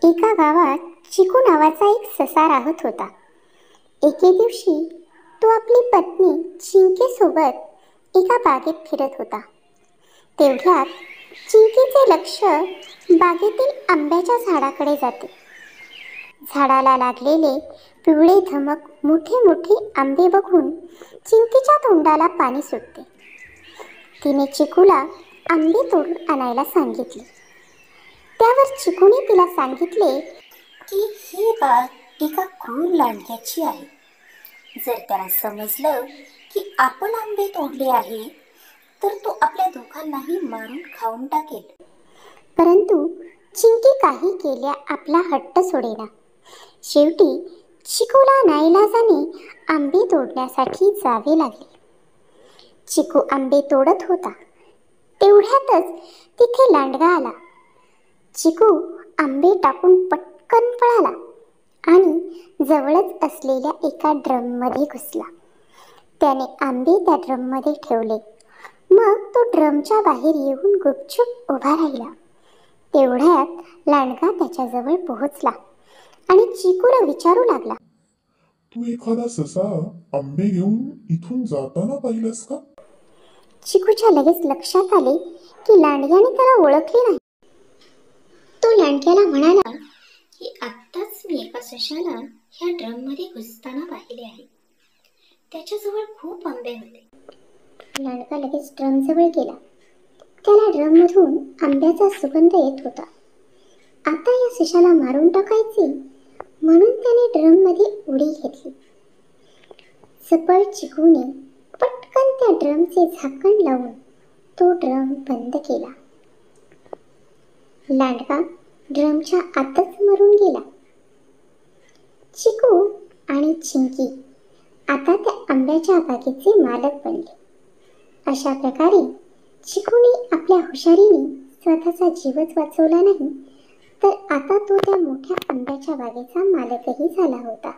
एका गावात चिकू नावाचा एक ससा राहत होता. एके दिवशी तो आपली पत्नी चिंकेसोबत एका बागेत फिरत होता. तेवढ्यात चिंकेचे लक्ष बागेतील आंब्याच्या झाडाकडे जाते. झाडाला लागलेले पिवळे धमक मोठे मोठे आंबे बघून चिंकेच्या तोंडाला पाणी सुटते. तिने चिकूला आंबे तोडून आणायला सांगितले. त्यावर चिकूने तिला सांगितले की ही बाग एका क्रूर लांडग्याची आहे. जर त्याला समजलं की आपण आंबे तोडले आहे तर तो आपल्या दोघांनाही मारून खाऊन टाकेल. परंतु चिंकी काही केल्या आपला हट्ट सोडेना. शेवटी चिकूला नाईलाजाने आंबे तोडण्यासाठी जावे लागले. चिकू आंबे तोडत होता. तेवढ्यातच तिथे लांडगा आला. चिकू आंबे टाकून पटकन पळाला आणि जवळच असलेल्या एका ड्रममध्ये घुसला. त्याने आंबे त्या ड्रममध्ये ठेवले. मग तो ड्रमच्या बाहेर येऊन गुपचूप उभा राहिला. तेवढ्यात लांडगा त्याच्याजवळ पोहोचला आणि चिकूला विचारू लागला, तू एखादा ससा आंबे घेऊन इथून जाताना पाहिलंस का? चिकूच्या लगेच लक्षात आले की लांडग्याने त्याला ओळखले नाही. तो लांडग्याला म्हणाला की आत्ताच मी एका सशाला ह्या ड्रममध्ये घुसताना पाहिले आहे. त्याच्याजवळ खूप आंबे होते. लांडगा लगेच ड्रमजवळ गेला. त्याला ड्रममधून आंब्याचा सुगंध येत होता. आता या सशाला मारून टाकायचे म्हणून त्याने ड्रममध्ये उडी घेतली. चपळ चिकूने पटकन त्या ड्रमचे झाकण लावून तो ड्रम बंद केला. लांडगा ड्रमच्या आतच मरून गेला. चिकू आणि चिंकी आता त्या आंब्याच्या बागेचे मालक बनले. अशा प्रकारे चिकूने आपल्या हुशारीने स्वतःचा जीवच वाचवला नाही तर आता तो त्या मोठ्या आंब्याच्या बागेचा मालकही झाला होता.